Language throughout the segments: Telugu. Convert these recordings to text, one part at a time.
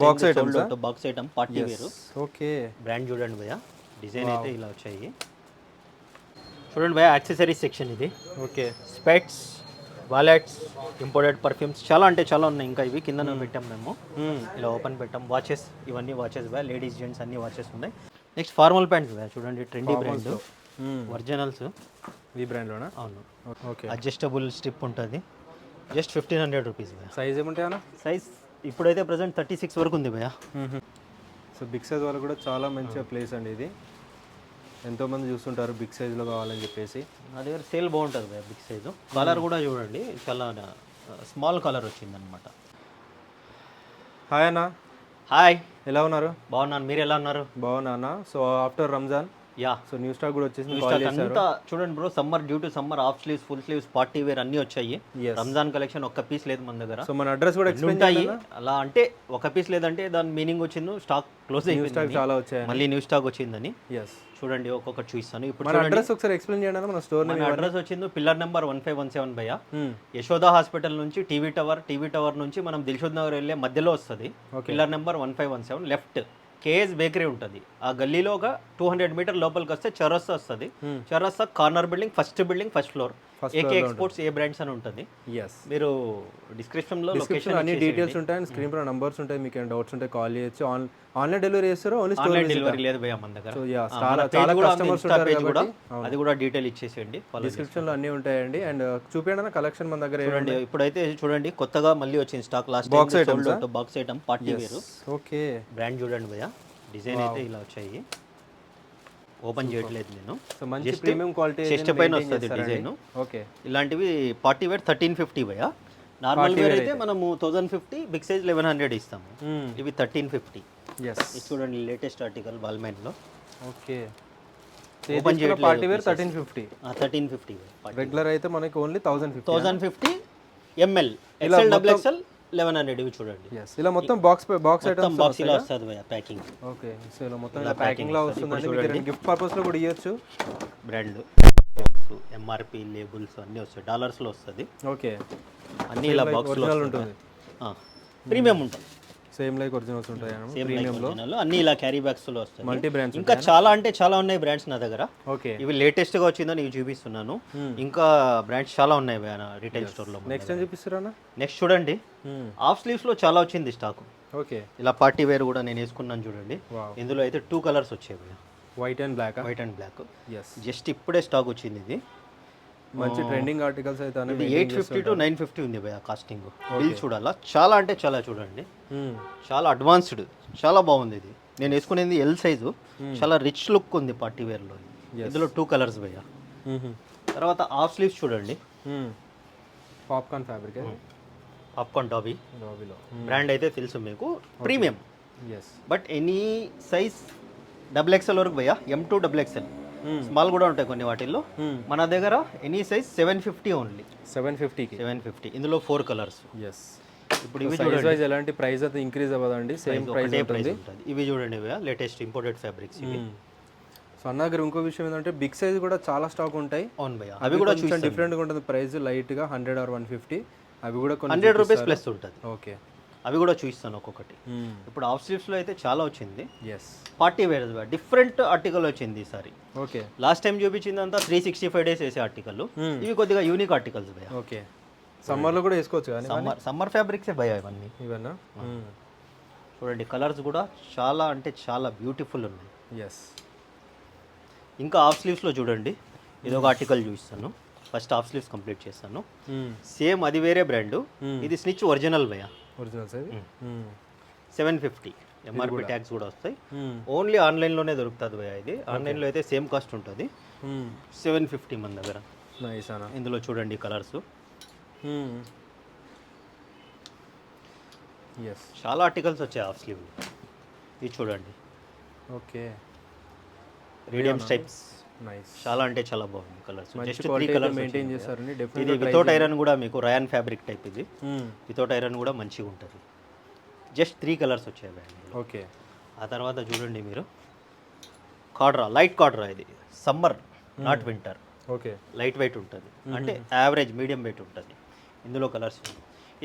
Box items box item party wear. Okay, brand చూడండి భయ్య, డిజైన్ అయితే ఇలా వచ్చాయి. చూడండి భయ్య, యాక్సెసరీస్ సెక్షన్ ఇది. Okay, specs, wallets, imported perfumes చాలా అంటే చాలా ఉన్నాయి. ఇంకా ఇవి కింద పెట్టాం మేము, ఇలా ఓపెన్ పెట్టాం. వాచెస్, ఇవన్నీ వాచెస్ భయ్య, లేడీస్ జెంట్స్ అన్ని వాచెస్ ఉన్నాయి. నెక్స్ట్ ఫార్మల్ ప్యాంట్స్ భయ్య, చూడండి ట్రెండీ బ్రాండ్, ఒరిజినల్స్. ఈ బ్రాండ్లోనా? అవును. ఓకే, అడ్జస్టబుల్ స్ట్రిప్ ఉంటుంది. జస్ట్ 1500 రూపీస్ భయ్య. సైజ్ ఏముంటాయన్నా? సైజ్ ఇప్పుడైతే ప్రజెంట్ 36 వరకు ఉంది భయ్య. సో బిగ్ సైజ్ వాళ్ళు కూడా చాలా మంచిగా ప్లేస్ అండి ఇది. ఎంతోమంది చూస్తుంటారు బిగ్ సైజ్లో కావాలని చెప్పేసి. నా దగ్గర సేల్ బాగుంటుంది భయ్య బిగ్ సైజు. కలర్ కూడా చూడండి, చాలా స్మాల్ కలర్ వచ్చిందనమాట. హాయ్ అన్న. హాయ్, ఎలా ఉన్నారు? బాగున్నాను, మీరు ఎలా ఉన్నారు? బాగున్నా అన్న. So after Ramzan yeah, so new stock కూడా వచ్చేసి అంతా చూడండి బ్రో. Summer, due to summer, half sleeves, full sleeves, party wear అన్ని వచ్చాయి. రంజాన్ కలెక్షన్ ఒక్క పీస్ లేదు మన దగ్గర. సో మన అడ్రస్ కూడా ఎక్స్ప్లెయిన్ ఉంటాయి. అలా అంటే ఒక పీస్ లేదంటే దాని మీనింగ్ వచ్చింది స్టాక్ క్లోజ్ అయిపోయింది. స్టాక్ చాలా వచ్చాయి, మళ్ళీ న్యూ స్టాక్ వచ్చిందని. ఎస్, చూడండి ఒక్కొక్కటి చూపిస్తాను. ఇప్పుడు మన అడ్రస్ ఒకసారి ఎక్స్ప్లెయిన్ చేయండి అన్న. మన స్టోర్ మన అడ్రస్ వచ్చింది పిల్లర్ నెంబర్ 1517 భయ్య. యశోదా హాస్పిటల్ నుంచి టీవీ టవర్ నుంచి మనం దిల్షుద్ నగర్ వెళ్ళే మధ్యలో వస్తుంది. Pillar number 1517 left KS bakery ఉంటుంది. ఆ గల్లీలో ఒక 200 మీటర్ లోపలికి వస్తే చౌరస్తా వస్తుంది. చౌరస్తా corner building, first floor, AK exports A brands అని ఉంటుంది. మీరు డిస్క్రిప్షన్ లో లొకేషన్ అన్ని డీటెయిల్స్ ఉంటాయి, అండ్ స్క్రీన్ పైన నంబర్స్ ఉంటాయి. మీకు ఏమైనా డౌట్స్ ఉంటే కాల్ చేయొచ్చు. ఆన్లైన్ డెలివరీ చేస్తారో ఓన్లీ స్టోర్ డెలివరీ లేదు భయ్య మన దగ్గర. చాలా కస్టమర్స్ ఉంటారు కూడా, అది కూడా డీటెయిల్ ఇచ్చేసేయండి. డిస్క్రిప్షన్ లో అన్ని ఉంటాయండి. అండ్ చూపించండి కలెక్షన్ మన దగ్గర చూడండి. ఇప్పుడైతే చూడండి కొత్తగా మళ్ళీ వచ్చింది stock. Last box item party wear. Okay, brand చూడండి భయ్య, డిజైన్ అయితే ఇలా వచ్చాయి. ఓపెన్ చేయట్లేదు నేను. మంచి ప్రీమియం క్వాలిటీ చెస్ట్ పైన వస్తుంది డిజైన్. ఓకే, ఇలాంటివి పార్టీ వేర్ 1350 భయ్య. నార్మల్ వేర్ అయితే మనము 1050, బిగ్ సైజ్ 1100 ఇస్తాము. ఇవి 1350. ఇది చూడండి లేటెస్ట్ ఆర్టికల్ బాల్మెన్ లో. ఓకే, ఓపెన్ చేయట్లేదు. Party wear 1350. రెగ్యులర్ అయితే మనకి only 1050 ml, XL double XL 1100. ఇవి చూడండి, ఇలా మొత్తం బాక్స్ ఐటమ్స్ బాక్స్ ఇలా వస్తుంది భయ్య ప్యాకింగ్. ఓకే, సో ఇలా మొత్తం ఇలా ప్యాకింగ్ లో వస్తుందండి. మీరు గిఫ్ట్ పర్పస్ లో కూడా ఇయొచ్చు. బ్రాండ్ ఎంఆర్పి లేబుల్స్ అన్నీ వస్తాయి. డాలర్స్ లో వస్తుంది. ఓకే, అన్ని ఇలా బాక్స్ లో ఉంటుంది. ప్రీమియం ఉంటుంది, సేమ్ లైక్ ఒరిజినల్స్ ఉంటాయి ప్రీమియం లో. అన్ని ఇలా క్యారీ బ్యాగ్స్ లో వస్తాయి. మల్టీ బ్రాండ్స్ ఇంకా చాలా అంటే చాలా ఉన్నాయి బ్రాండ్స్ నా దగ్గర. ఓకే, ఇవి లేటెస్ట్ గా వచ్చిందని ఇవి చూపిస్తున్నాను. ఇంకా బ్రాండ్స్ చాలా ఉన్నాయి రిటైల్ స్టోర్ లో. నెక్స్ట్ ఏం చూపిస్తారా? నెక్స్ట్ చూడండి, హాఫ్ స్లీవ్స్ లో చాలా వచ్చింది స్టాక్. ఓకే, ఇలా పార్టీ వేర్ కూడా నేను వేసుకున్నాను చూడండి. ఇందులో అయితే 2 కలర్స్ వచ్చాయి, వైట్ అండ్ బ్లాక్. జస్ట్ ఇప్పుడే స్టాక్ వచ్చింది. ఇది మంచి ట్రెండింగ్ ఆర్టికల్స్ అయితే 850 to 950 ఉంది భయ్య కాస్టింగ్. బిల్ చూడాలా, చాలా అంటే చాలా చూడండి, చాలా అడ్వాన్స్డ్, చాలా బాగుంది. ఇది నేను వేసుకునేది ఎల్ సైజు, చాలా రిచ్ లుక్ ఉంది పార్టీ వేర్ లో. ఇందులో 2 కలర్స్ భయ్య. తర్వాత హాఫ్ స్లీవ్స్ చూడండి, popcorn fabric, popcorn dobby brand అయితే తెలుసు మీకు, premium. But any size XXL వరకు భయ్య, M2 XXL, స్మాల్ కూడా ఉంటాయి కొన్ని వాటిల్లో. మన దగ్గర ఎనీ సైజ్ 750 ఓన్లీ. 750. ఇందులో 4 కలర్స్. ఇప్పుడు ఇవి చూడండి, ఎలాంటి ప్రైస్ అయితే ఇంక్రీజ్ అవ్వదండి, సేమ్ ప్రైస్ ఉంటుంది. ఇవి చూడండి లేటెస్ట్ ఇంపోర్టెడ్ ఫ్యాబ్రిక్స్ ఇవి. సో అన్న దగ్గర ఇంకో విషయం ఏంటంటే బిగ్ సైజ్ కూడా చాలా స్టాక్ ఉంటాయి. అవును భయ్య, అవి కూడా కొంచెం డిఫరెంట్గా ఉంటుంది ప్రైస్, లైట్గా 100 or 150. అవి కూడా 100 రూపీస్ ప్లస్ ఉంటుంది. ఓకే, అవి కూడా చూపిస్తాను ఒక్కొక్కటి. ఇప్పుడు హాఫ్ స్లీవ్స్ లో అయితే చాలా వచ్చింది. పార్టీ వేర్ డిఫరెంట్ ఆర్టికల్ వచ్చింది ఈసారి. ఓకే, లాస్ట్ టైం చూపించిందంతా 365 days వేసే ఆర్టికల్. ఇవి కొద్దిగా యూనిక్ ఆర్టికల్స్ భయ్య. ఓకే, సమ్మర్ లో కూడా వేసుకోవచ్చు కానీ సమ్మర్ ఫ్యాబ్రిక్స్ భయ్య ఇవన్నీ. ఇవన్నా చూడండి, కలర్స్ కూడా చాలా అంటే చాలా బ్యూటిఫుల్ ఉన్నాయి. ఇంకా హాఫ్ స్లీవ్స్ లో చూడండి, ఇది ఒక ఆర్టికల్ చూపిస్తాను. ఫస్ట్ హాఫ్ స్లీవ్స్ కంప్లీట్ చేస్తాను. సేమ్ అది వేరే బ్రాండ్, ఇది స్నిచ్ ఒరిజినల్ భయ్య. 750 ఎంఆర్పి ట్యాగ్స్ కూడా వస్తాయి. ఓన్లీ ఆన్లైన్లోనే దొరుకుతుంది భయ్య. ఇది ఆన్లైన్లో అయితే సేమ్ కాస్ట్ ఉంటుంది. 750 మన దగ్గర. ఇందులో చూడండి కలర్స్, చాలా ఆర్టికల్స్ వచ్చాయి హాఫ్ స్లీవ్. ఇది చూడండి, ఓకే, రేడియం స్టైప్స్, చాలా అంటే చాలా బాగుంది కలర్స్. జస్ట్ 3 కలర్స్ మెయింటైన్ చేశారండి. ఇది వితౌట్ ఐరన్ కూడా మీకు రయాన్ ఫ్యాబ్రిక్ టైప్. ఇది వితౌట్ ఐరన్ కూడా మంచిగా ఉంటుంది. జస్ట్ 3 కలర్స్ వచ్చాయి బ్రాండ్. ఓకే, ఆ తర్వాత చూడండి మీరు కార్డ్రా, లైట్ కార్డ్రా. ఇది summer not winter. Okay, light weight ఉంటుంది, అంటే యావరేజ్ మీడియం వెయిట్ ఉంటుంది. ఇందులో కలర్స్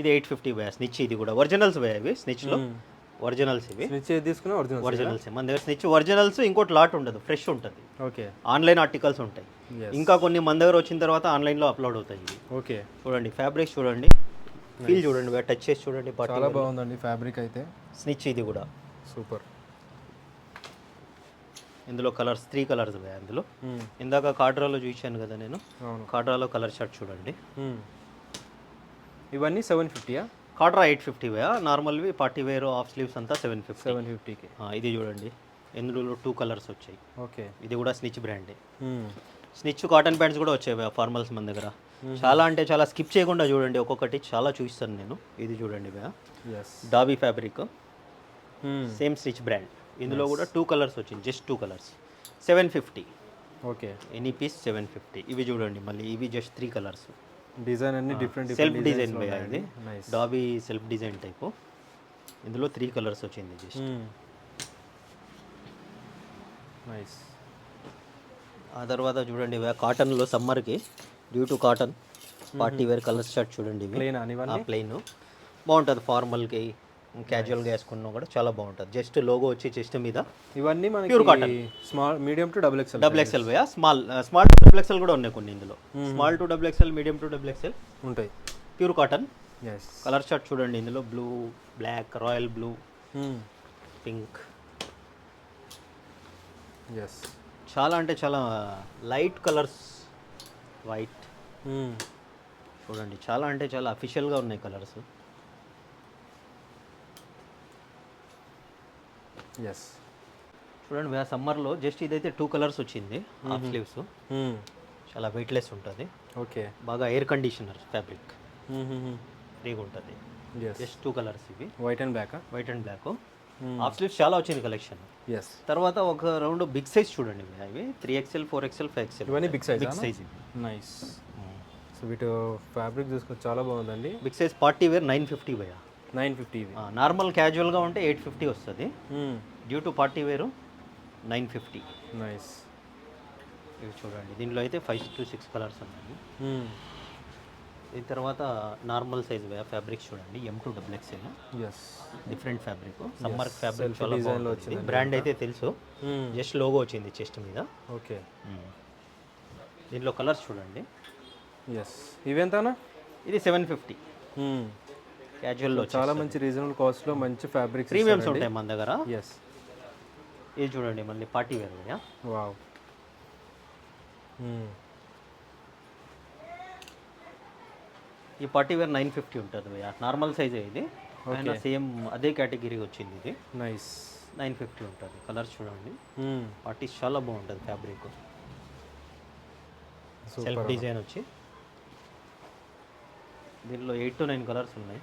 ఇది 850 భయ్య. స్నిచ్ ఇది కూడా ఒరిజినల్స్ భయ్య. ఇవి స్నిచ్లో ఒరిజినల్స్ ఇవి. స్నిచ్ ఏది తీసుకున్నా ఒరిజినల్. ఒరిజినల్స్ మన దగ్గర స్నిచ్ ఒరిజినల్స్, ఇంకోటి లాట్ ఉండదు, ఫ్రెష్ ఉంటుంది. ఓకే. ఆన్లైన్ ఆర్టికల్స్ ఉంటాయి. ఇంకా కొన్ని మన దగ్గర వచ్చిన తర్వాత ఆన్లైన్లో అప్లోడ్ అవుతాయి ఇవి. ఓకే. చూడండి ఫ్యాబ్రిక్స్ చూడండి, ఫీల్ చూడండి, టచ్ చేసి చూడండి. చాలా బాగుందండి ఫ్యాబ్రిక్ అయితే. స్నిచ్ ఇది కూడా సూపర్. ఇందులో కలర్స్ 3 కలర్స్ అందులో. ఇందాక కాడ్రాలో చూసాను కదా నేను, కాడ్రాలో కలర్ షర్ట్ చూడండి. ఇవన్నీ 750యా? కాడ్రా 850 నార్మల్వి పార్టీ వేర్ ఆఫ్ స్లీవ్స్ అంతా 750కి. ఇది చూడండి, ఇందులో 2 కలర్స్ వచ్చాయి. ఓకే. ఇది కూడా స్నిచ్ బ్రాండే. స్నిచ్ కాటన్ ప్యాంట్స్ కూడా వచ్చాయి ఫార్మల్స్ మన దగ్గర. చాలా అంటే చాలా స్కిప్ చేయకుండా చూడండి, ఒక్కొక్కటి చాలా చూపిస్తాను నేను. ఇది చూడండి dobby fabric, same stitch brand. ఇందులో కూడా 2 కలర్స్ వచ్చింది, just 2 colours, 750. Okay. Any piece 750. ఇవి చూడండి మళ్ళీ, ఇవి జస్ట్ 3 కలర్స్. డిజైన్ అన్ని డిఫరెంట్ సెల్ఫ్ డిజైన్ ఇది డాబీ సెల్ఫ్ డిజైన్ టైపు. ఇందులో 3 కలర్స్ వచ్చింది జస్ట్. నైస్. ఆ తర్వాత చూడండి కాటన్లో సమ్మర్కి due to cotton party wear colour shirt చూడండి. ప్లెయిన్ బాగుంటుంది, ఫార్మల్కి క్యాజువల్గా వేసుకున్నా కూడా చాలా బాగుంటుంది. జస్ట్ లోగో వచ్చి చెస్ట్ మీద. ఇవన్నీ మనకి pure cotton, small medium to double XL. Double XL small to double XL కూడా ఉన్నాయి కొన్ని ఇందులో. Small to double XL, medium to double XL ఉంటాయి. Pure cotton. Yes. Colour shirt చూడండి, ఇందులో blue, black, royal blue, pink. Yes. చాలా అంటే చాలా లైట్ కలర్స్, వైట్ చూడండి, చాలా అంటే చాలా అఫీషియల్గా ఉన్నాయి కలర్స్. ఎస్. చూడండి సమ్మర్లో జస్ట్ ఇదైతే 2 కలర్స్ వచ్చింది, హాఫ్ స్లీవ్స్. చాలా వెయిట్లెస్ ఉంటుంది. ఓకే. బాగా ఎయిర్ కండిషనర్ ఫ్యాబ్రిక్, ఫ్రీగా ఉంటుంది. జస్ట్ 2 కలర్స్ ఇవి, white and black. White and black. Half sleeves చాలా వచ్చింది కలెక్షన్. ఎస్. తర్వాత ఒక రౌండ్ బిగ్ సైజ్ చూడండి, ఇవి 3XL, 4XL, 5XL. ఇవన్నీ big size. Big size. Nice. So వీటి ఫ్యాబ్రిక్ చూసుకొని చాలా బాగుందండి. బిగ్ సైజ్ పార్టీ వేర్ 950 భయ్యా. 950 ఇవి. నార్మల్ క్యాజువల్గా ఉంటే 850 వస్తుంది. డ్యూ టు పార్టీ వేరు 950. నైస్. ఇవి చూడండి, దీంట్లో అయితే 5 to 6 కలర్స్ ఉన్నాయి. దీని తర్వాత నార్మల్ సైజ్ ఫ్యాబ్రిక్స్ చూడండి, M to XXL. Yes. Different fabric, summer fabric చాలా బాగుంది. బ్రాండ్ అయితే తెలుసు, జస్ట్ లోగో వచ్చింది చెస్ట్ మీద. ఓకే. దీంట్లో కలర్స్ చూడండి. ఎస్. ఇవెంతనా? ఇది 750. క్యాజువల్లో చాలా మంచి రీజనబుల్ కాస్ట్లో మంచి ఫ్యాబ్రిక్స్, ప్రీమియమ్స్ ఉంటాయి మన దగ్గర. ఎస్. ఇది చూడండి మళ్ళీ పార్టీ వేర్. వావ్. ఈ పార్టీ వేర్ 950 ఉంటుంది భయ్యా, నార్మల్ సైజే ఇది. సేమ్ అదే కేటగిరీ వచ్చింది ఇది. నైస్. 950 ఉంటుంది. కలర్స్ చూడండి, పార్టీస్ చాలా బాగుంటుంది ఫ్యాబ్రిక్. సెల్ఫ్ డిజైన్ వచ్చి దీనిలో 8 to 9 కలర్స్ ఉన్నాయి.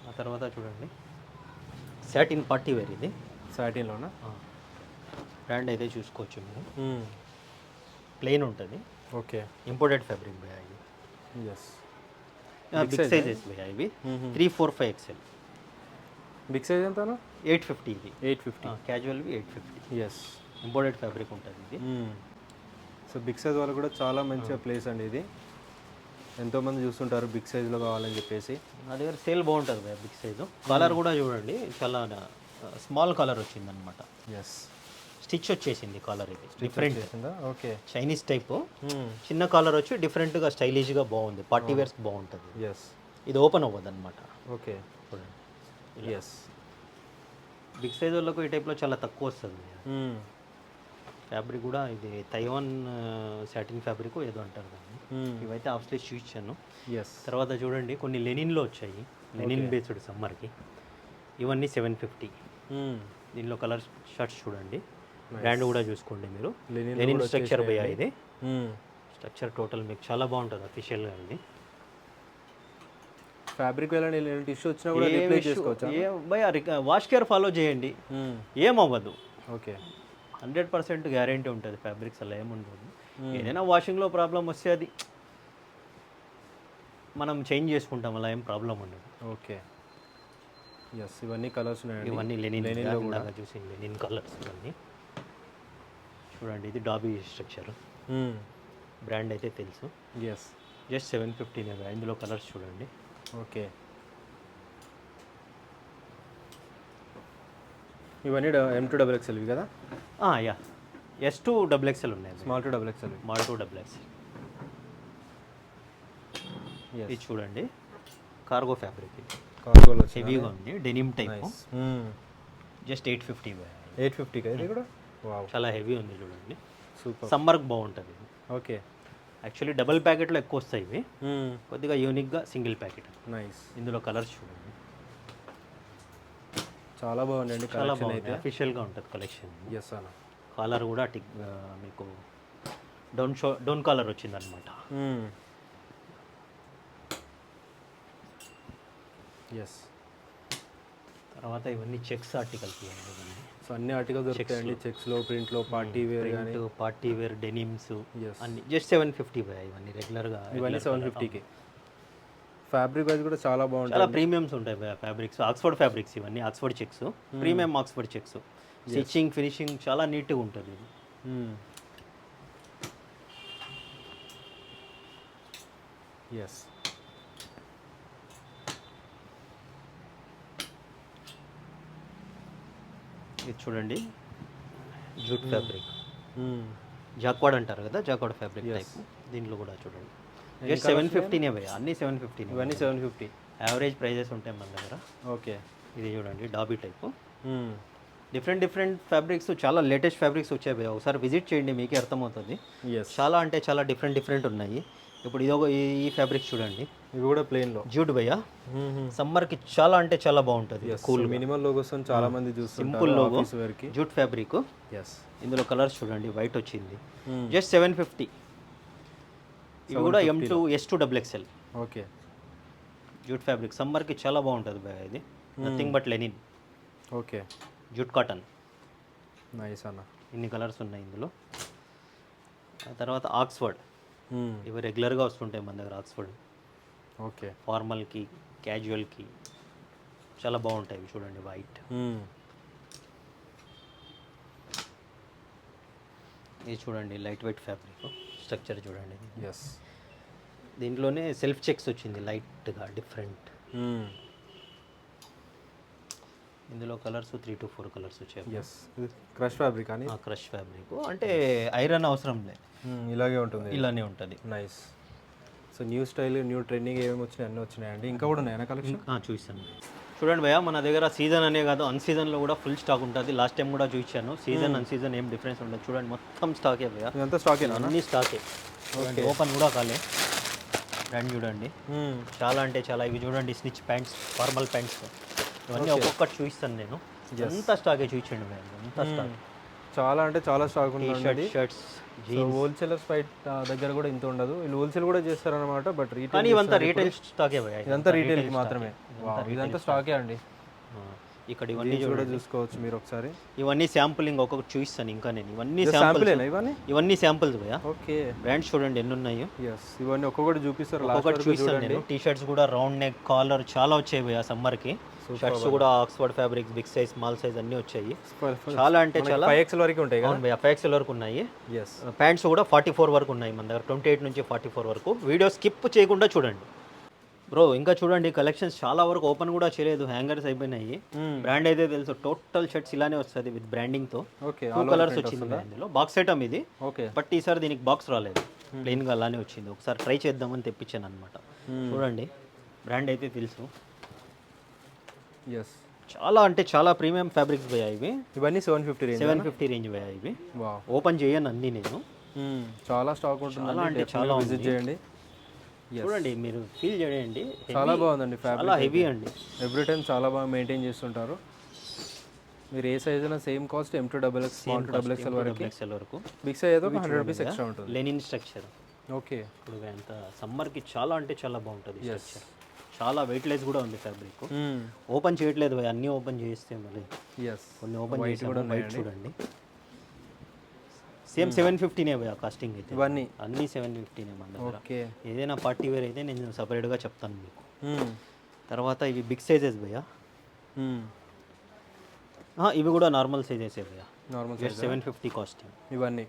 ఆ తర్వాత చూడండి సాటిన్ పార్టీ వేర్. ఇది సాటిన్లోనా? బ్రాండ్ అయితే చూసుకోవచ్చు మీరు. ప్లెయిన్ ఉంటుంది. ఓకే. ఇంపోర్టెడ్ ఫ్యాబ్రిక్ భయ్యా ఇది. ఎస్. బిగ్ సైజెస్ భయ్యా ఇవి 3, 4, 5XL. బిగ్ సైజ్ ఎంతనా? 850 ఇది. 850. క్యాజువల్వి 850. ఎస్. ఇంపోర్టెడ్ ఫ్యాబ్రిక్ ఉంటుంది ఇది. సో బిగ్ సైజ్ వాళ్ళు కూడా చాలా మంచిగా ప్లేస్ అండి ఇది. ఎంతోమంది చూస్తుంటారు బిగ్ సైజ్లో కావాలని చెప్పేసి. నా దగ్గర సేల్ బాగుంటుంది భయ్యా బిగ్ సైజు. కలర్ కూడా చూడండి, చాలా స్మాల్ కలర్ వచ్చింది అనమాట. ఎస్. స్టిచ్ వచ్చేసింది కాలర్. ఇది డిఫరెంట్. ఓకే. చైనీస్ టైప్ చిన్న కాలర్ వచ్చి డిఫరెంట్గా స్టైలిష్గా బాగుంది, పార్టీ వేర్స్ బాగుంటుంది. ఎస్. ఇది ఓపెన్ అవ్వదు అనమాట. ఓకే. చూడండి. ఎస్. బిగ్ సైజ్ వాళ్ళకు ఈ టైప్లో చాలా తక్కువ వస్తుంది. ఫ్యాబ్రిక్ కూడా ఇది తైవాన్ సాటిన్ ఫ్యాబ్రిక్ ఏదో అంటారు దాన్ని. ఇవైతే హాఫ్ స్లీవ్స్ చూపించాను. ఎస్. తర్వాత చూడండి కొన్ని లెనిన్లో వచ్చాయి, లెనిన్ బేస్డ్ సమ్మర్కి. ఇవన్నీ 750. దీనిలో కలర్ షర్ట్స్ చూడండి, బ్రాండ్ కూడా చూసుకోండి మీరు. లెనిన్ స్ట్రక్చర్ భయ్యా ఇది. స్ట్రక్చర్ టోటల్ మీకు చాలా బాగుంటుంది అఫీషియల్గా. ఇది ఫ్యాబ్రిక్ టిష్యూ వచ్చినా కూడా రీప్లేస్ చేసుకోవచ్చా భయ్యా? వాష్ కేర్ ఫాలో చేయండి, ఏమవ్వదు. ఓకే. 100% గ్యారంటీ ఉంటుంది. ఫ్యాబ్రిక్స్ అలా ఏముండదు. ఏదైనా వాషింగ్లో ప్రాబ్లం వస్తే అది మనం చేంజ్ చేసుకుంటాం, అలా ఏం ప్రాబ్లం ఉండదు. ఓకే. ఎస్. ఇవన్నీ కలర్స్ ఉన్నాయి. ఇవన్నీ లెనిన్ చూసి లెనిన్ కలర్స్ ఇవన్నీ చూడండి. ఇది డాబీ స్ట్రక్చర్, బ్రాండ్ అయితే తెలుసు. ఎస్. జస్ట్ 750. ఇందులో కలర్స్ చూడండి. ఓకే, ఇవన్నీ M2XXL కదా? యా, S2XXL ఉన్నాయి, small to XXL. Small to XXL. ఇది చూడండి, కార్గో ఫ్యాబ్రిక్, ఇది కార్గోలో హెవీగా ఉంది, డెనిమ్ టైప్, జస్ట్ 850. 850 కదా ఇది కూడా? వావ్, చాలా హెవీ ఉంది చూడండి, సూపర్. సమ్మర్కి బాగుంటుంది ఇది. ఓకే, యాక్చువల్లీ డబుల్ ప్యాకెట్లో ఎక్కువ వస్తాయి ఇవి, కొద్దిగా యూనిక్గా సింగిల్ ప్యాకెట్. నైస్. ఇందులో కలర్స్ చూడండి, చాలా బాగుందండి చాలా కలెక్షన్ బాగుంది, అయితే. అఫీషియల్గా ఉంటుంది కలెక్షన్. ఎస్ అన్న. కాలర్ కూడా మీకు డౌన్ కాలర్ వచ్చిందనమాట. ఎస్. తర్వాత ఇవన్నీ చెక్స్ ఆర్టికల్స్ ఇవన్నీ, సో అన్ని ఆర్టికల్స్ దొరుకుతాయండి, చెక్స్లో, ప్రింట్లో, పార్టీ వేర్ కానీ, పార్టీ వేర్, డెనిమ్స్ Yes. అన్ని జస్ట్ 750 ఇవన్నీ రెగ్యులర్గా. ఇవన్నీ 750కి. ఫ్యాబ్రిక్ వైజ్ కూడా చాలా బాగుంటుంది. చాలా ప్రీమియమ్స్ ఉంటాయి ఫ్యాబ్రిక్స్, ఆక్స్ఫర్డ్ ఫ్యాబ్రిక్స్ ఇవన్నీ, Oxford checks, premium Oxford checks. Stitching, finishing చాలా నీట్గా ఉంటుంది ఇది. ఎస్. ఇది చూడండి, జూట్ ఫ్యాబ్రిక్, జాక్వాడ్ అంటారు కదా, జాక్వాడ్ ఫ్యాబ్రిక్ టైప్. దీంట్లో కూడా చూడండి, జస్ట్ 750 భయ్యా, అన్ని 750. ఇవన్నీ 750. యావరేజ్ ప్రైజెస్ ఉంటాయి మన దగ్గర. ఓకే. ఇది చూడండి, డాబీ టైపు. డిఫరెంట్ ఫ్యాబ్రిక్స్, చాలా లేటెస్ట్ ఫ్యాబ్రిక్స్ వచ్చాయి భయ్యా, ఒకసారి విజిట్ చేయండి మీకే అర్థమవుతుంది. ఎస్. చాలా అంటే చాలా డిఫరెంట్ ఉన్నాయి. ఇప్పుడు ఈ ఫ్యాబ్రిక్ చూడండి, ఇవి కూడా ప్లెయిన్లో జూట్ భయ్యా, సమ్మర్కి చాలా అంటే చాలా బాగుంటుంది. కూల్ మినిమల్ లోగోస్ చాలా మంది చూస్తుంటారు, సింపుల్ లోగో, ఆఫీస్ వేర్కి. Jute fabric. ఎస్. ఇందులో కలర్స్ చూడండి, వైట్ వచ్చింది, జస్ట్ 750. ఇవి కూడా M2 S2XXL okay. Jute fabric, సమ్మర్కి చాలా బాగుంటుంది భయ్యా. ఇది nothing but linen, okay. Jute cotton. Nice అన్న. ఇన్ని కలర్స్ ఉన్నాయి ఇందులో. ఆ తర్వాత ఆక్స్ఫర్డ్, ఇవి రెగ్యులర్గా వస్తుంటాయి మన దగ్గర. Oxford okay. ఫార్మల్కి, క్యాజువల్కి చాలా బాగుంటాయి ఇవి చూడండి, వైట్. ఇది చూడండి, లైట్ వెయిట్ ఫ్యాబ్రిక్, స్ట్రక్చర్ చూడండి. ఎస్. దీంట్లోనే సెల్ఫ్ చెక్స్ వచ్చింది, లైట్గా డిఫరెంట్. ఇందులో కలర్స్ 3 to 4 కలర్స్ వచ్చాయి. ఎస్. క్రష్ ఫ్యాబ్రిక్ అని, క్రష్ ఫ్యాబ్రిక్ అంటే ఐరన్ అవసరం లేదు, ఇలాగే ఉంటుంది, ఇలానే ఉంటుంది. Nice. So new style, new trending ఏమేమి వచ్చినాయి అన్నీ వచ్చినాయండి. ఇంకా కూడా ఉన్నాయా కలెక్షన్? చూసాను చూడండి భయ్యా, మన దగ్గర సీజన్ అనే కాదు, అన్ సీజన్లో కూడా ఫుల్ స్టాక్ ఉంటుంది. లాస్ట్ టైం కూడా చూపించాను, సీజన్ అన్ సీజన్ ఏం డిఫరెన్స్ ఉంటుంది. చూడండి, మొత్తం స్టాకే భయ్యా, ఇదంతా స్టాకేనా? అన్ని స్టాకే. ఓపెన్ కూడా కాలే, బ్రాండ్ చూడండి, చాలా అంటే చాలా. ఇవి చూడండి, స్నిచ్ ప్యాంట్స్, ఫార్మల్ ప్యాంట్స్, ఇవన్నీ ఒక్కొక్కటి చూపిస్తాను నేను. ఎంత స్టాకే చూపించండి భయ్యా, ఎంత స్టాక్, చాలా అంటే చాలా స్టాక్ ఉంది. షర్ట్స్, హోల్సేలర్స్ దగ్గర కూడా ఇంత ఉండదు, వీళ్ళు హోల్సేల్ కూడా చేస్తారనమాట. బట్ కానీ రీటైల్, ఇవంతా రీటైల్ స్టాకే భయ్యా, ఇదంతా రీటైల్కి మాత్రమే. ఇదంతా స్టాకే అండి. ఇక్కడ ఇవన్నీ కూడా చూసుకోవచ్చు మీరు ఒకసారి. ఇవన్నీ శాంపులింగ్ ఒక్కొక్కటి చూపిస్తాను ఇంకా నేను. ఇవన్నీ శాంపులేనా ఇవన్నీ? ఇవన్నీ శాంపుల్స్ భయ్యా. ఓకే. బ్రాండ్స్ చూడండి ఎన్ని ఉన్నాయో. ఎస్. ఇవన్నీ ఒక్కొక్కటి చూపిస్తారు, ఒక్కొక్కటి చూపిస్తాను నేను. టీ షర్ట్స్ కూడా రౌండ్ నెక్, కాలర్ చాలా వచ్చాయి భయ్యా సమ్మర్కి. షర్ట్స్ కూడా Oxford fabrics, big size, small size అన్నీ వచ్చాయి. చాలా అంటే చాలా. 5XL వరకు ఉంటాయి కదా? అవును భయ్యా, 5XL వరకు ఉన్నాయి. ఎస్. ప్యాంట్స్ కూడా 44 వరకు ఉన్నాయి మన దగ్గర, 28 నుంచి 44 వరకు. వీడియో స్కిప్ చేయకుండా చూడండి బ్రో. ఇంకా చూడండి, కలెక్షన్స్ చాలా వరకు ఓపెన్ కూడా చేయలేదు, హ్యాంగర్స్ అయిపోయినాయి. బ్రాండ్ అయితే తెలుసు, టోటల్ షర్ట్స్ ఇలానే వస్తుంది విత్ బ్రాండింగ్తో. ఓకే. 2 కలర్స్ వచ్చింది ఇందులో. బాక్స్ ఐటమ్ ఇది. ఓకే. బట్ ఈసారి దీనికి బాక్స్ రాలేదు, ప్లెయిన్గా అలానే వచ్చింది. ఒకసారి ట్రై చేద్దామని తెప్పించాను అనమాట. చూడండి, బ్రాండ్ అయితే తెలుసు. ఎస్. చాలా అంటే చాలా ప్రీమియం ఫ్యాబ్రిక్స్ భయ్యా ఇవి. ఇవన్నీ 750 రేంజ్. 750 రేంజ్ భయ్యా ఇవి. వావ్. ఓపెన్ చేయను అన్నీ నేను. చాలా స్టాక్ ఉంటుంది, చాలా అంటే చాలా విజిట్ చేయండి. చూడండి, మీరు ఫీల్ చేయండి, చాలా బాగుందండి ఫ్యాబ్రిక్, చాలా హెవీ అండి. ఎవ్రీ టైం చాలా బాగా మెయింటైన్ చేస్తుంటారు. మీరు ఏ సైజ్ అయినా సేమ్ కాస్ట్, M2XXL వరకు. బిగ్ సైజ్ అయితే 100 రూపీస్ ఎక్స్ట్రా ఉంటుంది. Linen structure. ఓకే. ఇప్పుడు అంత సమ్మర్కి చాలా అంటే చాలా బాగుంటుంది స్ట్రక్చర్. చాలా వెయిట్లెస్ కూడా ఉంది ఫ్యాబ్రిక్. ఓపెన్ చేయట్లేదు భయ్యా, అన్నీ ఓపెన్ చేస్తే మళ్ళీ. ఎస్. కొన్ని ఓపెన్ చేసి కూడా వైట్ చూడండి. సేమ్ 750నే భయ్యా కాస్టింగ్ అయితే. ఇవన్నీ అన్నీ 750నే మన దగ్గర. ఓకే. ఏదైనా పార్టీ వేర్ అయితే నేను సపరేట్గా చెప్తాను మీకు. తర్వాత ఇవి బిగ్ సైజెస్ భయ్యా. ఇవి కూడా నార్మల్ సైజెస్ భయ్యా, నార్మల్ 750 కాస్టింగ్. ఇవన్నీ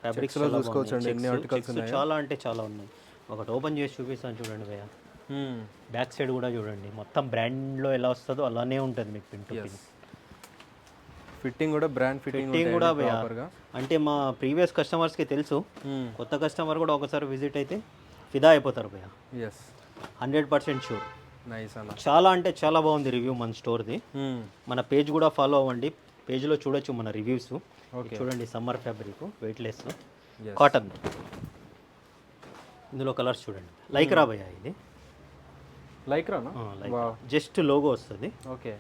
ఫ్యాబ్రిక్స్ చూసుకోవచ్చు అండి, ఎన్ని ఆర్టికల్స్ ఉన్నాయి. చాలా అంటే చాలా ఉన్నాయి. ఒకటి ఓపెన్ చేసి చూపిస్తాను చూడండి భయ్యా. బ్యాక్ సైడ్ కూడా చూడండి, మొత్తం బ్రాండ్లో ఎలా వస్తుందో అలానే ఉంటుంది మీకు పిన్ టు పిన్. ఫిట్టింగ్ కూడా బ్రాండ్ ఫిట్టింగ్ కూడా అంటే మా ప్రీవియస్ కస్టమర్స్కి తెలుసు, కొత్త కస్టమర్ కూడా ఒకసారి విజిట్ అయితే ఫిదా అయిపోతారు భయ్య. 100% షూర్. నైస్ అన్న. చాలా అంటే చాలా బాగుంది రివ్యూ మన స్టోర్ది. మన పేజ్ కూడా ఫాలో అవ్వండి, పేజ్లో చూడొచ్చు మన రివ్యూస్. చూడండి సమ్మర్ ఫ్యాబ్రిక్, వెయిట్లెస్ కాటన్. ఇందులో కలర్స్ చూడండి. లైక్రా భయ్య ఇది. లైక్రానా? జస్ట్ లోగో వస్తుంది. ఓకే.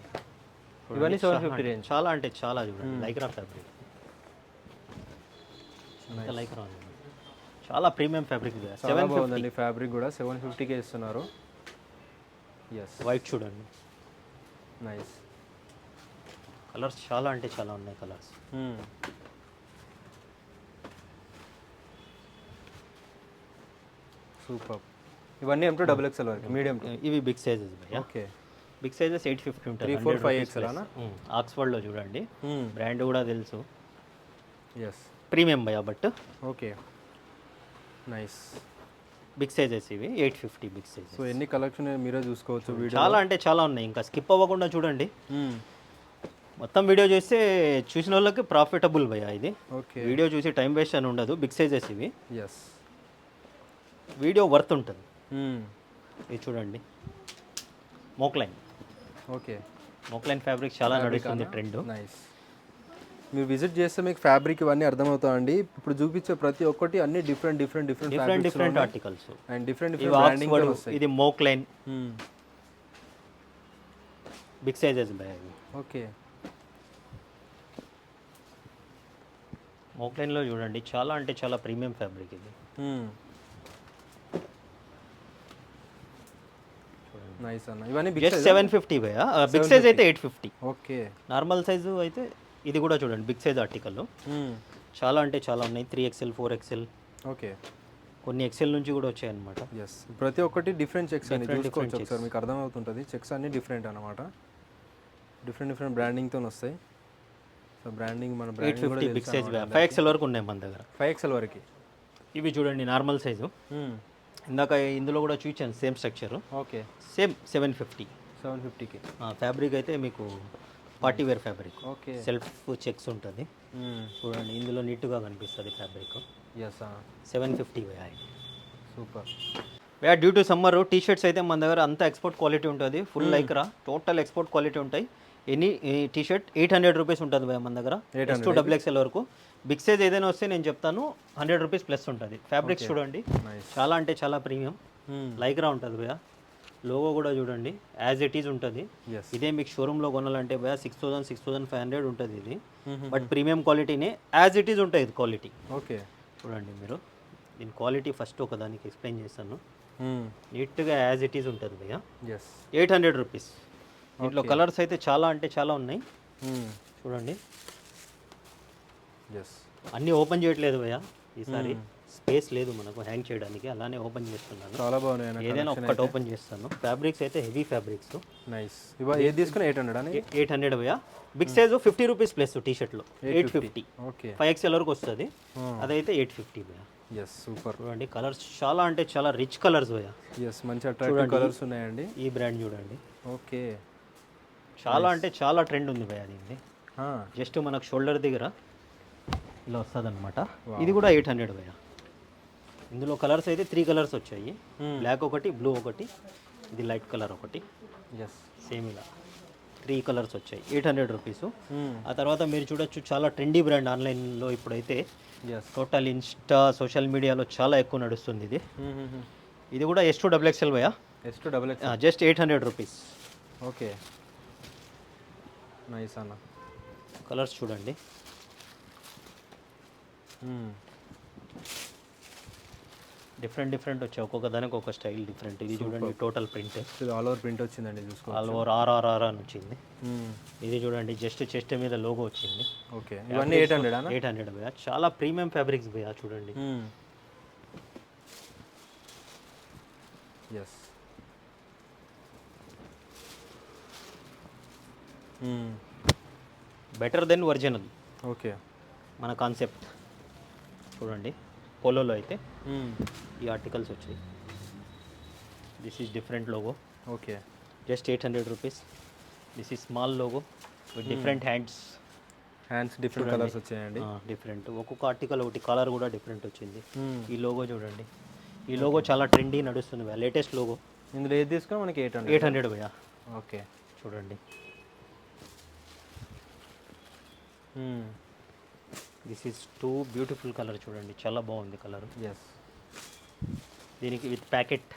ఇవన్నీ 750 రేంజ్. చాలా అంటే చాలా చూడండి లైక్రా ఫ్యాబ్రిక్. లైక్రా చాలా ప్రీమియం ఫ్యాబ్రిక్. 750 ఫ్యాబ్రిక్ కూడా 750కే ఇస్తున్నారు. వైట్ చూడండి. నైస్. కలర్స్ చాలా అంటే చాలా ఉన్నాయి కలర్స్. సూపర్. ఇవన్నీ M2 XXL వరకు మీడియం. ఇవి బిగ్ సైజెస్ భయ్య. ఓకే. బిగ్ సైజెస్ 850 ఉంటుంది. 3, 4, 5 XL అన్న. ఆక్స్ఫర్డ్లో చూడండి, బ్రాండ్ కూడా తెలుసు. ఎస్. ప్రీమియం భయ్య but. Okay. Nice. Big sizes ఇవి 850 బిగ్ సైజ్. సో ఎన్ని కలెక్షన్ మీరే చూసుకోవచ్చు వీడియో. చాలా అంటే చాలా ఉన్నాయి, ఇంకా స్కిప్ అవ్వకుండా చూడండి. మొత్తం వీడియో చేస్తే చూసిన వాళ్ళకి ప్రాఫిటబుల్ భయ్య ఇది. ఓకే. వీడియో చూసి టైం వేస్ట్ అని ఉండదు. బిగ్ సైజెస్ ఇవి. ఎస్. వీడియో వర్త్ ఉంటుంది. ఇది చూడండి మోక్లైన్. ఓకే. మోక్లైన్ ఫ్యాబ్రిక్ చాలా నడుస్తుంది ట్రెండ్. నైస్. మీరు విజిట్ చేస్తే మీకు ఫ్యాబ్రిక్ ఇవన్నీ అర్థమవుతాయండి. ఇప్పుడు చూపించే ప్రతి ఒక్కటి అన్ని different articles and different branding తో వస్తాయి. ఇది మోక్లైన్ బిగ్ సైజెస్ భయ్య ఇవి. ఓకే. మోక్లైన్లో చూడండి చాలా అంటే చాలా ప్రీమియం ఫ్యాబ్రిక్ ఇది. నైస్ అన్న. ఇవన్నీ జస్ట్ 750 భయ్య. బిగ్ సైజ్ అయితే 850. ఓకే. నార్మల్ సైజు అయితే ఇది కూడా చూడండి బిగ్ సైజ్ ఆర్టికల్. చాలా అంటే చాలా ఉన్నాయి. 3XL 4XL. ఓకే. కొన్ని XL నుంచి కూడా వచ్చాయి అనమాట. ఎస్. ప్రతి ఒక్కటి డిఫరెంట్ చెక్స్ అని చూసుకోవచ్చు ఒకసారి, మీకు అర్థమవుతుంటుంది. చెక్స్ అన్ని డిఫరెంట్ అనమాట, డిఫరెంట్ బ్రాండింగ్తో వస్తాయి. సో బ్రాండింగ్ మన 850 బిగ్ సైజ్ 5XL వరకు ఉన్నాయి మన దగ్గర. 5XL వరకు. ఇవి చూడండి నార్మల్ సైజు. ఇందాక ఇందులో కూడా చూపించాను సేమ్ స్ట్రక్చర్. ఓకే. సేమ్ 750కి. ఫ్యాబ్రిక్ అయితే మీకు party wear fabric. Okay. Self checks ఉంటుంది చూడండి, ఇందులో నీట్గా కనిపిస్తుంది ఫ్యాబ్రిక్. 750 భయ్య. సూపర్ భయ్య. Due to summer T shirts అయితే మన దగ్గర అంతా ఎక్స్పోర్ట్ క్వాలిటీ ఉంటుంది. Full Lycra total export quality ఉంటాయి. ఎనీ టీ షర్ట్ 800 రూపీస్ ఉంటుంది భయ్య మన దగ్గర. S2 XXL వరకు. బిగ్ సైజ్ ఏదైనా వస్తే నేను చెప్తాను 100 రూపీస్ ప్లస్ ఉంటుంది. ఫ్యాబ్రిక్స్ చూడండి చాలా అంటే చాలా ప్రీమియం లైక్రా ఉంటుంది భయ్య. లోగో కూడా చూడండి యాజ్ ఇట్ ఈజ్ ఉంటుంది. ఇదే మీకు షోరూంలో కొనాలంటే భయ్య 6000 6500 ఉంటుంది ఇది. బట్ ప్రీమియం క్వాలిటీనే యాజ్ ఇట్ ఈజ్ ఉంటుంది క్వాలిటీ. ఓకే. చూడండి మీరు దీని క్వాలిటీ ఫస్ట్ ఒకదానికి ఎక్స్ప్లెయిన్ చేస్తాను. నీట్గా యాజ్ ఇట్ ఈజ్ ఉంటుంది భయ్య. 800 రూపీస్. దీంట్లో కలర్స్ అయితే చాలా అంటే చాలా ఉన్నాయి చూడండి. అన్నీ ఓపెన్ చేయట్లేదు భయ్య ఈసారి, స్పేస్ లేదు మనకు హ్యాంగ్ చేయడానికి, అలానే ఓపెన్ చేస్తున్నాను. చాలా బాగున్నాయి. ఏదైనా ఒక్కటి ఓపెన్ చేస్తాను. ఫ్యాబ్రిక్స్ అయితే హెవీ ఫ్యాబ్రిక్స్. నైస్. ఏది తీసుకుని 800 అని. 800 భయ్య. Big size 50 rupees plus T షర్ట్లో 850. ఓకే. 5XL వరకు వస్తుంది, అదైతే 850 భయ్య. ఎస్. సూపర్. చూడండి కలర్స్ చాలా అంటే చాలా రిచ్ కలర్స్ భయ్య. ఎస్. మంచి అట్రాక్టివ్ కలర్స్ ఉన్నాయండి. ఈ బ్రాండ్ చూడండి. ఓకే. చాలా అంటే చాలా ట్రెండ్ ఉంది భయ్య దీన్ని. జస్ట్ మనకు షోల్డర్ దగ్గర ఇలా వస్తుంది అనమాట. ఇది కూడా 800 భయ్య. ఇందులో కలర్స్ అయితే 3 కలర్స్ వచ్చాయి. బ్లాక్ ఒకటి, బ్లూ ఒకటి, ఇది లైట్ కలర్ ఒకటి. సేమ్ ఇలా 3 కలర్స్ వచ్చాయి. 800 రూపీస్. ఆ తర్వాత మీరు చూడొచ్చు చాలా ట్రెండీ బ్రాండ్ ఆన్లైన్లో ఇప్పుడైతే టోటల్ ఇన్స్టా సోషల్ మీడియాలో చాలా ఎక్కువ నడుస్తుంది ఇది. ఇది కూడా S2 XXL భయ్య. S2 XXL. Just 800 rupees. Okay. Nice అన్న. కలర్స్ చూడండి. డిఫరెంట్ వచ్చాయి, ఒక్కొక్క దానికి ఒక స్టైల్ డిఫరెంట్. ఇది చూడండి టోటల్ ప్రింట్, ఇది ఆల్ ఓవర్ ప్రింట్ వచ్చిందండి చూసుకో. ఆల్ ఓవర్ RRR అని వచ్చింది. ఇది చూడండి జస్ట్ చెస్ట్ మీద లోగో వచ్చింది. ఓకే. ఇవన్నీ 800 అన్న. 800 భయ్య. చాలా ప్రీమియం ఫ్యాబ్రిక్స్ భయ్య చూడండి. Yes. Better than original. Okay. మన కాన్సెప్ట్ చూడండి. పోలోలో అయితే ఈ ఆర్టికల్స్ వచ్చాయి. This is different logo, okay. Just 800 rupees. This is small logo with different hands different colours వచ్చాయండి. డిఫరెంట్, ఒక్కొక్క ఆర్టికల్ ఒకటి కలర్ కూడా డిఫరెంట్ వచ్చింది. ఈ లోగో చూడండి, ఈ లోగో Okay. చాలా ట్రెండీ నడుస్తుంది భయ్యా, లేటెస్ట్ లోగో. ఇందులో ఏది తీసుకున్నా మనకి 800. 800 భయ్యా. ఓకే. చూడండి, this is too beautiful colour, చూడండి చాలా బాగుంది కలర్. ఎస్. దీనికి విత్ ప్యాకెట్.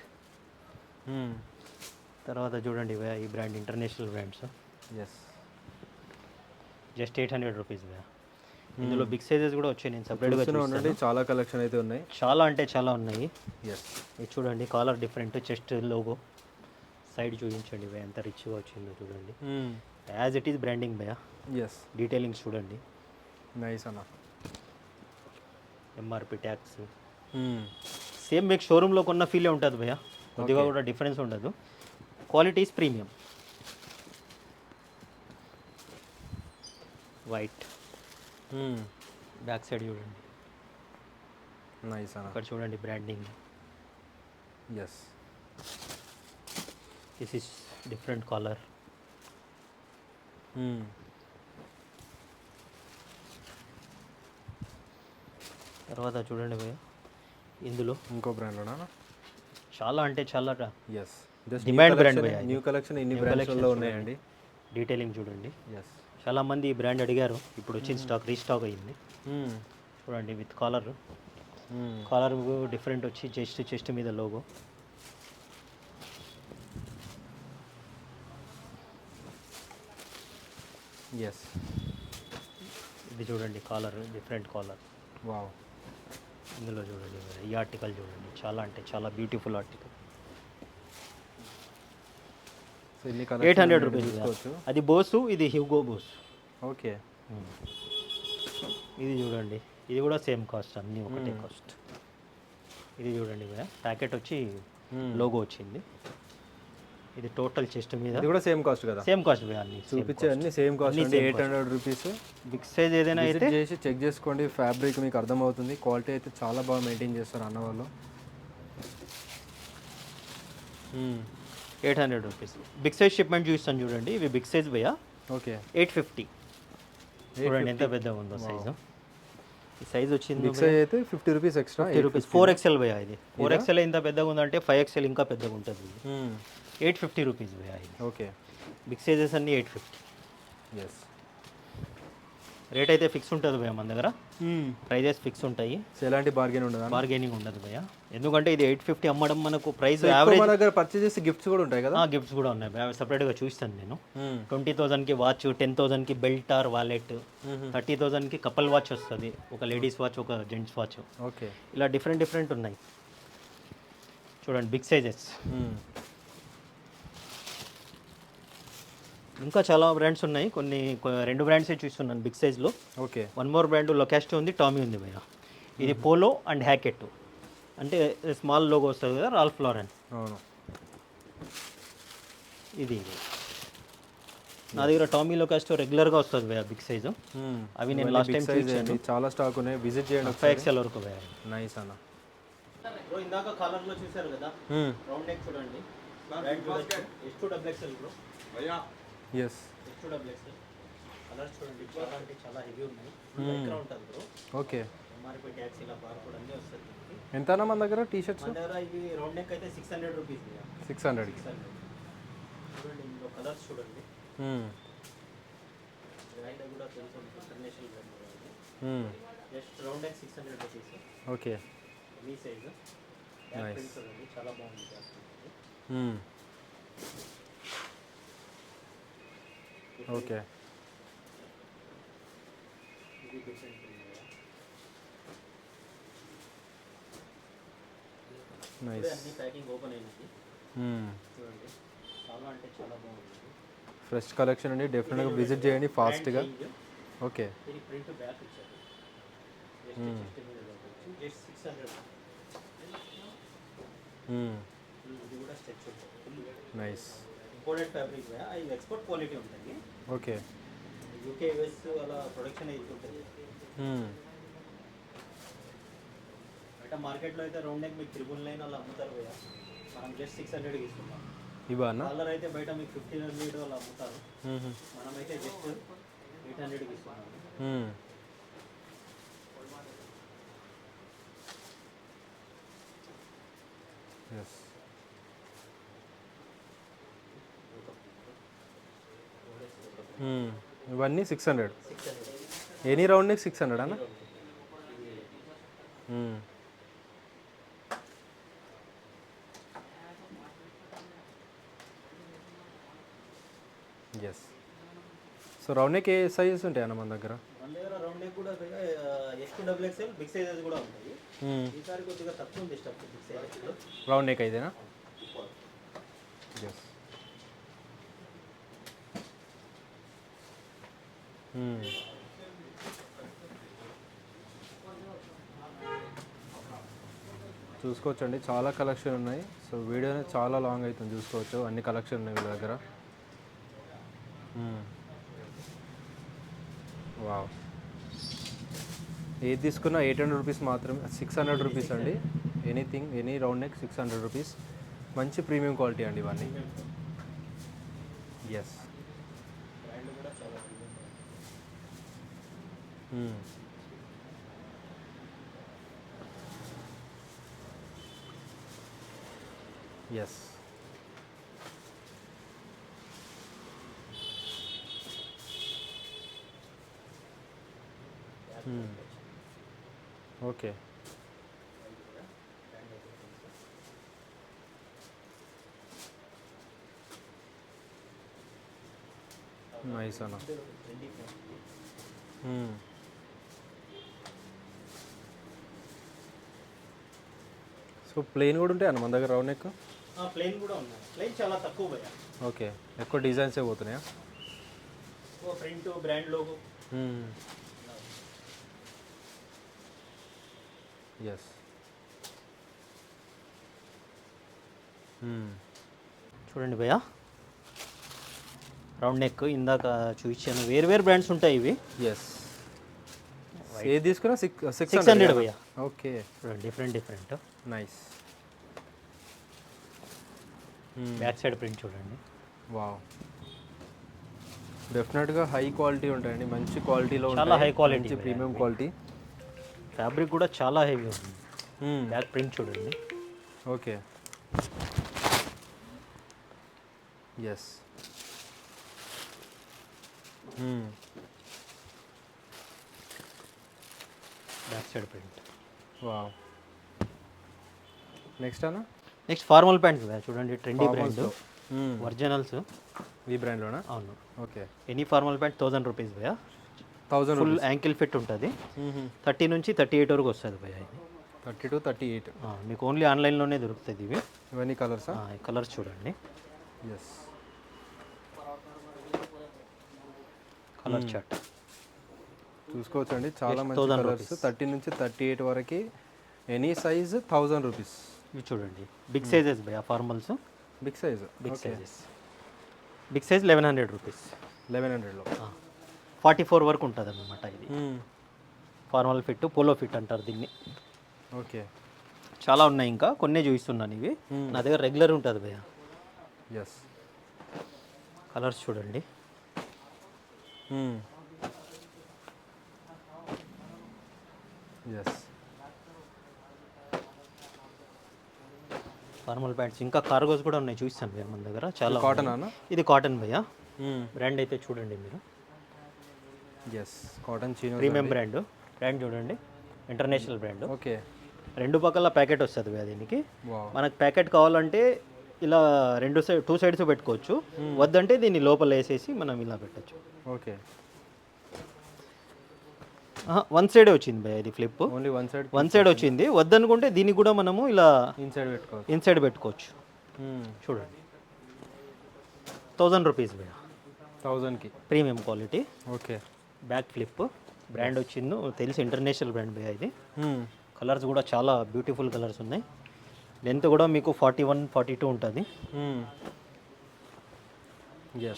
తర్వాత చూడండి భయ్యా, ఈ brand international brands, yes. Just 800 rupees భయ్యా. ఇందులో బిగ్ సైజెస్ కూడా వచ్చాయి, నేను సపరేట్గా ఉండండి, చాలా కలెక్షన్ అయితే ఉన్నాయి, చాలా అంటే చాలా ఉన్నాయి. ఎస్. ఇది చూడండి, collar different, chest logo, side చూపించండి భయ్యా ఎంత రిచ్గా వచ్చిందో చూడండి. యాజ్ ఇట్ ఈస్ బ్రాండింగ్ భయ్యా, ఎస్. డీటెయిలింగ్స్ చూడండి, నైస్ అన్న. ఎంఆర్పి ట్యాక్స్ సేమ్ మీకు షోరూంలో కొన్న ఫీలే ఉంటుంది భయ్యా, కొద్దిగా Okay. కూడా డిఫరెన్స్ ఉండదు. Quality is premium. White back side చూడండి, నైస్ అన్న. ఇక్కడ చూడండి branding. Yes. This is different collar. తర్వాత చూడండి భయ్యా, ఇందులో ఇంకో బ్రాండ్ చాలా అంటే చాలా ఎస్. Demand brand భయ్యా ఇది. న్యూ కలెక్షన్ ఇన్ని New బ్రాండ్స్లో collections ఉన్నాయండి. డీటెయిలింగ్ చూడండి. ఎస్. చాలామంది ఈ బ్రాండ్ అడిగారు, ఇప్పుడు వచ్చిన స్టాక్ రీస్టాక్ అయ్యింది. చూడండి విత్ కాలర్, కాలర్ డిఫరెంట్ వచ్చి చెస్ట్ మీద లోగో. ఎస్. ఇది చూడండి కాలర్, డిఫరెంట్ కాలర్. వావ్. ఇందులో చూడండి ఈ ఆర్టికల్ చూడండి, చాలా అంటే చాలా బ్యూటిఫుల్ ఆర్టికల్. సో ఇన్ని 800 రూపీస్ తీసుకోవచ్చు. అది బోసు, ఇది హ్యూగో బోస్. ఓకే. ఇది చూడండి, ఇది కూడా సేమ్ కాస్ట్, అన్నీ ఒకటే కాస్ట్. ఇది చూడండి భయ్యా, ప్యాకెట్ వచ్చి లోగో వచ్చింది. ఇది టోటల్ చెస్ట్ మీద, ఇది కూడా సేమ్ కాస్ట్ కదా? సేమ్ కాస్ట్ భయ్యా, అన్ని చూపించే అన్ని సేమ్ కాస్ట్ అన్ని అండి. same cost. 800 rupees. Big size ఏదైనా అయితే చేసి చెక్ చేసుకోండి, ఫ్యాబ్రిక్ మీకు అర్థమవుతుంది. క్వాలిటీ అయితే చాలా బాగా మెయింటైన్ చేస్తారు అన్న వాళ్ళు. 800 రూపీస్. బిగ్ సైజ్ షిప్మెంట్ చూపిస్తాను చూడండి, ఇవి బిగ్ సైజ్ భయ్యా. ఓకే. 850. చూడండి ఎంత పెద్దగా ఉందో సైజు. ఈ సైజ్ వచ్చింది బిగ్ సైజ్ అయితే 50 రూపీస్ ఎక్స్ట్రా. 50 రూపీస్. 4XL భయ్యా ఇది. 4XL ఇంత పెద్దగా ఉందంటే 5XL ఇంకా పెద్దగా ఉంటుంది. 850 రూపీస్ భయ్యా ఇది. ఓకే. బిగ్ సైజెస్ అన్నీ 850. ఎస్. రేట్ అయితే ఫిక్స్ ఉంటుంది భయ్యా మన దగ్గర, ప్రైజెస్ ఫిక్స్ ఉంటాయి, ఎలాంటి బార్గెన్ ఉండదు. బార్గెనింగ్ ఉండదు భయ్యా. ఎందుకంటే ఇది 850 అమ్మడం మనకు ప్రైస్ మన యావరేజ్. దగ్గర పర్చేస్ చేసి గిఫ్ట్స్ కూడా ఉంటాయి కదా? గిఫ్ట్స్ కూడా ఉన్నాయి భయ్యా, సపరేట్గా చూస్తాను నేను. 20,000కి వాచ్, 10,000కి బెల్ట్ ఆర్ వాలెట్, 30,000కి కపుల్ వాచ్ వస్తుంది, ఒక లేడీస్ వాచ్, ఒక జెంట్స్ వాచ్. ఓకే. ఇలా డిఫరెంట్ ఉన్నాయి చూడండి, బిగ్ సైజెస్. ఇంకా చాలా బ్రాండ్స్ ఉన్నాయి, కొన్ని 2 బ్రాండ్సే చూస్తున్నాను బిగ్ సైజ్లో. ఓకే. వన్ మోర్ బ్రాండ్ లొకాస్టో ఉంది, టామీ ఉంది భయ్యా. ఇది పోలో అండ్ హ్యాకెట్, అంటే స్మాల్ లోగో వస్తుంది కదా, రాల్ఫ్ లారెన్. అవును. ఇది నా దగ్గర టామీ లొకాస్టో రెగ్యులర్గా వస్తుంది భయ్యా, బిగ్ సైజు. అవి నేను లాస్ట్ టైం చూసాను, చాలా స్టాక్ ఉన్నాయి, విజిట్ చేయండి. 5XL వరకు భయ్యా. నైస్ అన్న. ఇందాక కాలర్లో చూసారు కదా, రౌండ్ నెక్ చూడండి, S2XL bro. Yes. S2XL colours చూడండి, చాలా అంటే చాలా హెవీ ఉన్నాయి, ఎక్కడ ఉంటుంది బ్రో. ఓకే. ఎంఆర్పి ట్యాక్స్ ఇలా బార్కోడ్ అన్నీ వస్తుంది. ఎంతనా మన దగ్గర టీ షర్ట్స్? మన దగ్గర ఇవి రౌండ్ నెక్ అయితే 600 రూపీస్. 600. చూడండి ఇందులో కలర్స్ చూడండి, బ్రాండ్ కూడా తెలుసు, international brand. Just round neck 600 rupees. Okay. మీ సైజ్ చూడండి, చాలా బాగుంది. ఓకే. ఇది డిఫరెంట్ నైస్. అన్ని ప్యాకింగ్ ఓపెన్ అయినది చూడండి, చాలా అంటే చాలా బాగుంది. ఫ్రెష్ కలెక్షన్ అండి, డెఫినెట్గా విజిట్ చేయండి ఫాస్ట్గా. ఓకే. ఇది ప్రింట్ బ్యాక్ ఇచ్చారు, జస్ట్ 600. ఇది కూడా స్ట్రెచ్ ఉంటుంది, నైస్. ఇంపోర్టెడ్ ఫ్యాబ్రిక్ అవి ఎక్స్పోర్ట్ క్వాలిటీ ఉంటుంది. ఓకే. యూకే యూఎస్ అలా ప్రొడక్షన్ అయితే ఉంటుంది. బయట మార్కెట్లో అయితే రౌండ్ నెక్ మీకు 999 అలా అమ్ముతారు భయ్యా. మనం జస్ట్ 600కి ఇస్తున్నాం. ఇవా అన్న? కలర్ అయితే బయట మీకు 1500 అలా అమ్ముతారు, మనమైతే జస్ట్ 800కి ఇస్తున్నాం. ఎస్. ఇవన్నీ 600. ఎనీ రౌండ్కి 600 అన్న? ఎస్. సో రౌండ్ నెక్ ఏ సైజెస్ ఉంటాయి అన్న మన దగ్గర? మన దగ్గర రౌండ్ నెక్ కూడా XXL బిగ్ సైజెస్ కూడా ఉంటాయి. ఈసారి కొద్దిగా తక్కువ ఉంది stuff big sizes. Round neck అయితేనా? ఎస్. చూసుకోవచ్చండి, చాలా కలెక్షన్ ఉన్నాయి. సో వీడియో చాలా లాంగ్ అవుతుంది, చూసుకోవచ్చు అన్ని కలెక్షన్ ఉన్నాయి వీళ్ళ దగ్గర. వావ్, ఏది తీసుకున్నా 800 రూపీస్ మాత్రమే, 600 రూపీస్ అండి. Anything, any round neck 600 rupees. మంచి ప్రీమియం క్వాలిటీ అండి ఇవన్నీ. ఎస్. ఎస్. ఓకే. నైస్ అన్న. సో ప్లెయిన్ కూడా ఉంటాయి అన్న మన దగ్గర రౌండ్ నెక్? ప్లెయిన్ కూడా ఉన్నాయి. ప్లెయిన్ చాలా తక్కువ భయ్యా. ఓకే, ఎక్కువ డిజైన్సే పోతున్నాయా? Print, brand logo. ఎస్. చూడండి భయ్యా, రౌండ్ నెక్ ఇందాక చూపించాను, వేరు వేరు బ్రాండ్స్ ఉంటాయి ఇవి. ఎస్. ఏది తీసుకున్నా 600 భయ్యా. Okay, different different. Nice. Back side print చూడండి. వావ్, డెఫినెట్గా హై క్వాలిటీ ఉంటాయండి, మంచి క్వాలిటీలో చాలా హై క్వాలిటీ, మంచి ప్రీమియం క్వాలిటీ. ఫ్యాబ్రిక్ కూడా చాలా హెవీ ఉంది. బ్యాక్ ప్రింట్ చూడండి. Okay. Yes. Back side print. Wow. Next అన్న? నెక్స్ట్ ఫార్మల్ ప్యాంట్స్ చూడండి, ట్రెండీ బ్రాండ్, ఒరిజినల్స్. ఈ బ్రాండ్లోనా? అవును. Okay. Any formal pant 1000 rupees భయ్యా. 1000 ఫుల్ యాంకిల్ ఫిట్ ఉంటుంది. 30 నుంచి 38 వరకు వస్తుంది భయ్యా ఇది. 30 to 38. మీకు ఓన్లీ ఆన్లైన్లోనే దొరుకుతుంది ఇవి. ఇవన్నీ కలర్సా? కలర్స్ చూడండి. ఎస్. కలర్ చార్ట్ చూసుకోవచ్చండి, చాలా మంచి కలర్స్. 30 నుంచి 38 వరకు, ఎనీ సైజ్ 1000 రూపీస్. ఇవి చూడండి, బిగ్ సైజెస్ భయ్యా formals. Big size? Big sizes. Big size 1100 rupees. 1100లో 44 వరకు ఉంటుంది అన్నమాట ఇది. ఫార్మల్ ఫిట్, పోలో ఫిట్ అంటారు దీన్ని. ఓకే. చాలా ఉన్నాయి, ఇంకా కొన్ని చూపిస్తున్నాను ఇవి. నా దగ్గర రెగ్యులర్ ఉంటుంది భయ్యా. ఎస్. కలర్స్ చూడండి. ఎస్. ఫార్మల్ ప్యాంట్స్, ఇంకా కార్గోస్ కూడా ఉన్నాయి, చూపిస్తాను భయ్యా మన దగ్గర. చాలా కాటన్ అన్న? ఇది కాటన్ భయ్యా. బ్రాండ్ అయితే చూడండి మీరు. Yes, cotton chino premium brand. Brand చూడండి, ఇంటర్నేషనల్ బ్రాండ్. ఓకే. రెండు పక్కల ప్యాకెట్ వస్తుంది భయ్యా దీనికి. వావ్. మనకు ప్యాకెట్ కావాలంటే ఇలా టూ సైడ్స్ పెట్టుకోవచ్చు, వద్దంటే దీన్ని లోపల వేసేసి మనం ఇలా పెట్టచ్చు. ఓకే. వన్ సైడే వచ్చింది భయ్యా ఇది ఫ్లిప్. ఓన్లీ వన్ సైడ్ వచ్చింది, వద్దనుకుంటే దీన్ని కూడా మనము ఇలా ఇన్సైడ్ పెట్టుకోవచ్చు. చూడండి, 1000 రూపీస్ భయ్యా. 1000కి premium quality. Okay. Back flip brand వచ్చింది, తెలిసి ఇంటర్నేషనల్ బ్రాండ్ భయ్యా ఇది. కలర్స్ కూడా చాలా బ్యూటిఫుల్ కలర్స్ ఉన్నాయి. లెంత్ కూడా మీకు 41, 42 ఉంటుంది.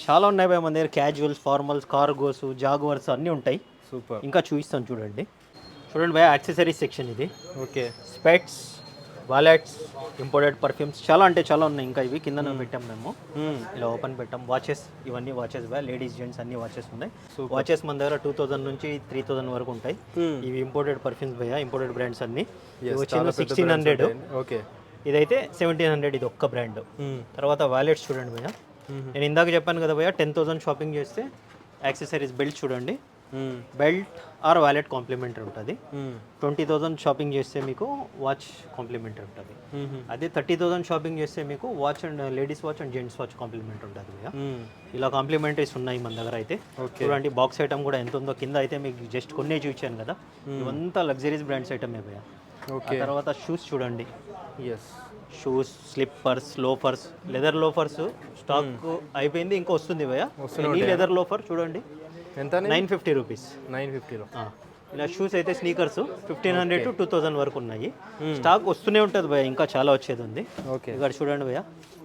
చాలా ఉన్నాయి భయ్యా మన దగ్గర. క్యాజువల్స్, ఫార్మల్స్, కార్గోస్, జాగువర్స్ అన్నీ ఉంటాయి. సూపర్. ఇంకా చూపిస్తాను చూడండి. చూడండి భయ్యా, యాక్సెసరీస్ సెక్షన్ ఇది. Okay. Specs, wallets, imported perfumes చాలా అంటే చాలా ఉన్నాయి. ఇంకా ఇవి కింద పెట్టాం మేము, ఇలా ఓపెన్ పెట్టాం. వాచెస్, ఇవన్నీ వాచెస్ భయ, లేడీస్ జెంట్స్ అన్ని వాచెస్ ఉన్నాయి. వాచెస్ మన దగ్గర 2000 నుంచి 3000 వరకు ఉంటాయి. ఇవి ఇంపోర్టెడ్ పర్ఫ్యూమ్స్ భయ, ఇంపోర్టెడ్ బ్రాండ్స్ అన్ని. ఇవి వచ్చి 1600. ఓకే, ఇదైతే 1700, ఇది ఒక్క బ్రాండ్. తర్వాత వాలెట్స్ చూడండి భయ, నేను ఇందాక చెప్పాను కదా భయ 10,000 షాపింగ్ చేస్తే యాక్సెసరీస్ బెల్ట్ చూడండి, బెల్ట్ ఆర్ వాలెట్ కాంప్లిమెంటరీ ఉంటుంది. 20,000 షాపింగ్ చేస్తే మీకు వాచ్ కాంప్లిమెంటరీ ఉంటుంది. అదే 30,000 షాపింగ్ చేస్తే మీకు watch and ladies watch and gents watch complimentary ఉంటుంది భయ. ఇలా కాంప్లిమెంటరీస్ ఉన్నాయి మన దగ్గర అయితే. చూడండి బాక్స్ ఐటమ్ కూడా ఎంత ఉందో కింద. అయితే మీకు జస్ట్ కొన్నే చూపించాను కదా, ఇవంతా లగ్జరీస్ బ్రాండ్స్ ఐటమే భయ. తర్వాత షూస్ చూడండి, shoes, slippers, loafers, leather loafers stock అయిపోయింది, ఇంకా వస్తుంది భయ. ఈ లెదర్ లోఫర్ చూడండి ఎంత, 950 రూపీస్. 950లో ఇలా షూస్ అయితే స్నీకర్స్ 1500 to 2000 వరకు ఉన్నాయి. స్టాక్ వస్తూనే ఉంటుంది భయ, ఇంకా చాలా వచ్చేది ఉంది. ఓకే, ఇక్కడ చూడండి భయ,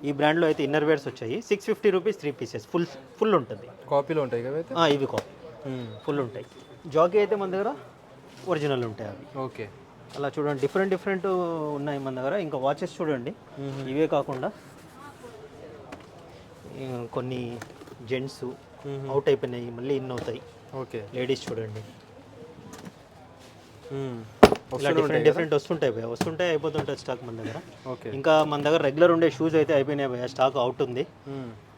ఈ బ్రాండ్లో అయితే ఇన్నర్ వేర్స్ వచ్చాయి. 650 రూపీస్ 3 పీసెస్, ఫుల్ ఉంటుంది. కాపీలో ఉంటాయి కదా అయితే? ఇవి కాపీ ఫుల్ ఉంటాయి. జాకీ అయితే మన దగ్గర ఒరిజినల్ ఉంటాయి అవి. ఓకే, అలా చూడండి డిఫరెంట్ ఉన్నాయి మన దగ్గర. ఇంకా వాచెస్ చూడండి, ఇవే కాకుండా కొన్ని జెంట్స్ అవుట్ అయిపోయినాయి, మళ్ళీ ఇన్ అవుతాయి. ఓకే, లేడీస్ చూడండి, ఇలా డిఫరెంట్ వస్తుంటాయి భయ, వస్తుంటాయి అయిపోతుంటుంది స్టాక్ మన దగ్గర. ఓకే, ఇంకా మన దగ్గర రెగ్యులర్ ఉండే షూస్ అయితే అయిపోయినాయి భయ, స్టాక్ అవుట్ ఉంది.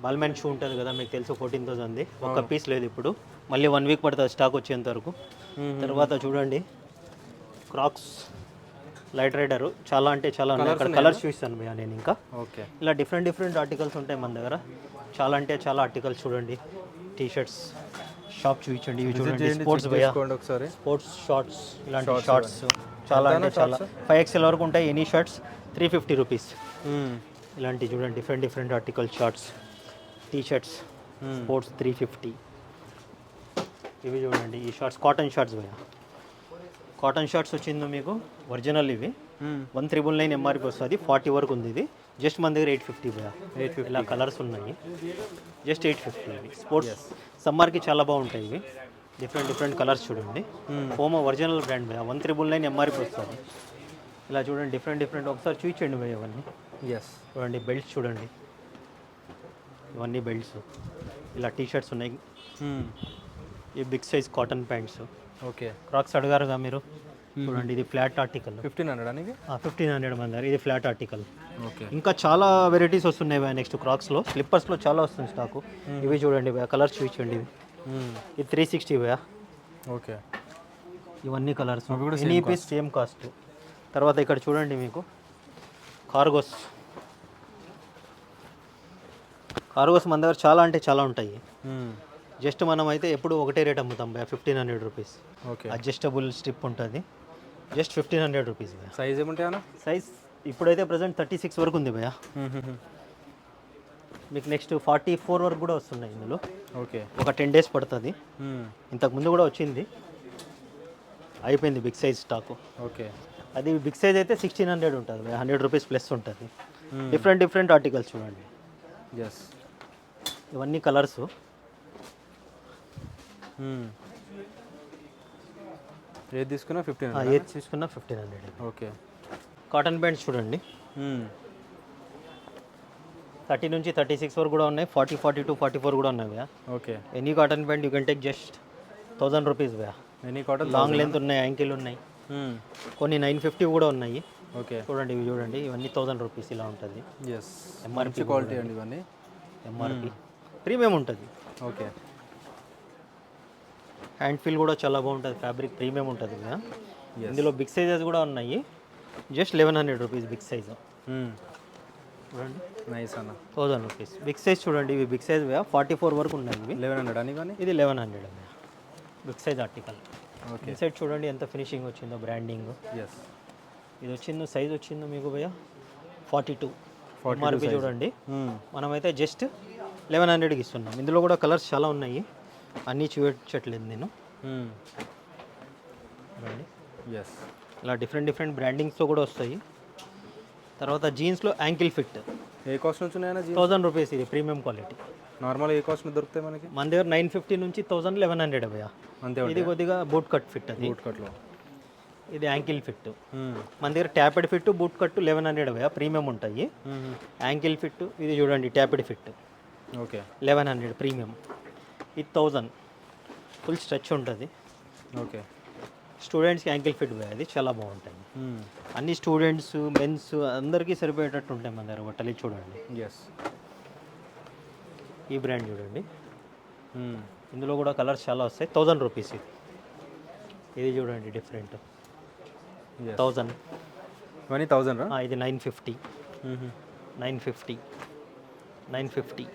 బాల్మెన్ షూ ఉంటుంది కదా మీకు తెలుసు, 14,000, ఒక్క పీస్ లేదు ఇప్పుడు. మళ్ళీ 1 వీక్ పడుతుంది స్టాక్ వచ్చేంత వరకు. తర్వాత చూడండి క్రాక్స్ లైట్ రైడర్, చాలా అంటే చాలా ఉన్నాయి. అక్కడ కలర్స్ చూపిస్తాను భయ నేను. ఇంకా ఓకే, ఇలా డిఫరెంట్ ఆర్టికల్స్ ఉంటాయి మన దగ్గర, చాలా అంటే చాలా ఆర్టికల్స్ చూడండి. టీ షర్ట్స్ షాప్ చూపించండి, ఇవి చూడండి. స్పోర్ట్స్ భయ, ఒకసారి స్పోర్ట్స్ షార్ట్స్, ఇలాంటి షార్ట్స్ చాలా అంటే చాలా 5XL వరకు ఉంటాయి. Any shirts 350 rupees. ఇలాంటి చూడండి different article shorts, T shirts, sports 350. ఇవి చూడండి ఈ షార్ట్స్, కాటన్ షార్ట్స్ భయ, కాటన్ షార్ట్స్ వచ్చిందో మీకు ఒరిజినల్. ఇవి 1,999 ఎంఆర్పి వస్తుంది, 40 వరకు ఉంది. ఇది జస్ట్ మన దగ్గర 850 భయ. 850 ఇలా కలర్స్ ఉన్నాయి, జస్ట్ 850. ఇవి స్పోర్ట్స్ సమ్మర్కి చాలా బాగుంటాయి. ఇవి డిఫరెంట్ కలర్స్ చూడండి. హోమో ఒరిజినల్ బ్రాండ్ భయ, 1,999 ఎంఆర్పి వస్తుంది. ఇలా చూడండి డిఫరెంట్ ఒకసారి చూపించండి భయ ఇవన్నీ. చూడండి బెల్ట్స్ చూడండి, ఇవన్నీ బెల్ట్స్. ఇలా టీ షర్ట్స్ ఉన్నాయి, ఈ big size cotton pants. Okay, crocs అడిగారుగా మీరు, చూడండి ఇది ఫ్లాట్ ఆర్టికల్ 1500 అని. 1500 మన దగ్గర, ఇది ఫ్లాట్ ఆర్టికల్. ఓకే, ఇంకా చాలా వెరైటీస్ వస్తున్నాయి భయ నెక్స్ట్ క్రాక్స్లో. స్లిప్పర్స్లో చాలా వస్తుంది స్టాకు. ఇవి చూడండి భయ, కలర్స్ చూపించండి. ఇది 360 భయ. ఓకే, ఇవన్నీ colours, any piece same cost. తర్వాత ఇక్కడ చూడండి మీకు కార్గోస్ మన దగ్గర చాలా అంటే చాలా ఉంటాయి. జస్ట్ మనం అయితే ఎప్పుడు ఒకటే రేట్ అమ్ముతాం భయ, 1500 రూపీస్. ఓకే, అడ్జస్టబుల్ స్ట్రిప్ ఉంటుంది, జస్ట్ 1500 రూపీస్ భయ. సైజ్ ఏముంటాయి అన్న? సైజ్ ఇప్పుడైతే ప్రజెంట్ 36 వరకు ఉంది భయ. మీకు నెక్స్ట్ 44 వరకు కూడా వస్తున్నాయి ఇందులో. ఓకే, ఒక 10 డేస్ పడుతుంది. ఇంతకుముందు కూడా వచ్చింది, అయిపోయింది బిగ్ సైజ్ స్టాకు. ఓకే, అది బిగ్ సైజ్ అయితే 1600 ఉంటుంది భయ, 100 రూపీస్ ప్లస్ ఉంటుంది. డిఫరెంట్ ఆర్టికల్స్ చూడండి. ఇవన్నీ కలర్స్. ఏది తీసుకున్నా 1500. ఏది తీసుకున్నా 1500. ఓకే, కాటన్ ప్యాంట్స్ చూడండి, 30 నుంచి 36 వరకు కూడా ఉన్నాయి, 40, 42, 44 కూడా ఉన్నాయి భయ. Okay, any cotton pant you can take just 1000 rupees భయ. ఎనీ కాటన్ లాంగ్ లెంత్ ఉన్నాయి, యాంకిల్ ఉన్నాయి, కొన్ని 950 కూడా ఉన్నాయి. ఓకే, చూడండి ఇవి చూడండి, ఇవన్నీ 1000 రూపీస్ ఇలా ఉంటుంది. ఎంఆర్పి క్వాలిటీ అండి ఇవన్నీ. ఎంఆర్పి ప్రీమియం ఉంటుంది. ఓకే, హ్యాండ్ ఫీల్ కూడా చాలా బాగుంటుంది, ఫ్యాబ్రిక్ ప్రీమియం ఉంటుంది కదా. ఇందులో బిగ్ సైజెస్ కూడా ఉన్నాయి, జస్ట్ 1100 రూపీస్ బిగ్ సైజ్. చూడండి నైస్ అన్న, 1000 రూపీస్ బిగ్ సైజ్. చూడండి ఇవి బిగ్ సైజ్ 44 వరకు ఉన్నాయి. ఇవి 1100 అని, కానీ ఇది 1100 big size article. Okay, inside చూడండి ఎంత ఫినిషింగ్ వచ్చిందో, బ్రాండింగ్. ఇది వచ్చిందో సైజ్ వచ్చిందో మీకు భయ 42 ఎంఆర్పి. చూడండి మనమైతే జస్ట్ 1100కి ఇస్తున్నాం. ఇందులో కూడా కలర్స్ చాలా ఉన్నాయి, అన్నీ చూపించట్లేదు నేను. ఇలా డిఫరెంట్ బ్రాండింగ్స్తో కూడా వస్తాయి. తర్వాత జీన్స్లో యాంకిల్ ఫిట్ ఏ కాస్ట్ నుంచి ఉన్నాయన్నా? 1000 రూపీస్. ఇది ప్రీమియం క్వాలిటీ. నార్మల్ ఏ కాస్ట్ దొరుకుతాయి మనకి? మన దగ్గర 950 నుంచి 1000, 1100 భయ. అంతే. ఇది కొద్దిగా బూట్ కట్ ఫిట్, అది బూట్ కట్లో. ఇది యాంకిల్ ఫిట్. మన దగ్గర ట్యాపెడ్ ఫిట్, బూట్ కట్టు 1100 భయ్యా, ప్రీమియం ఉంటాయి. యాంకిల్ ఫిట్ ఇది చూడండి, ట్యాపెడ్ ఫిట్ ఓకే 1100 ప్రీమియం. ఇది 1000 ఫుల్ స్ట్రెచ్ ఉంటుంది. ఓకే స్టూడెంట్స్కి యాంకిల్ ఫిట్ భయ్యా, అది చాలా బాగుంటాయి. అన్ని స్టూడెంట్స్, మెన్స్ అందరికీ సరిపోయేటట్టు ఉంటాయి మన దగ్గర బట్టలు. చూడండి ఎస్, ఈ బ్రాండ్ చూడండి, ఇందులో కూడా కలర్స్ చాలా వస్తాయి. 1000 రూపీస్ ఇది. ఇది చూడండి డిఫరెంట్ 1000. ఇవన్నీ 1000. ఇది 950 950 950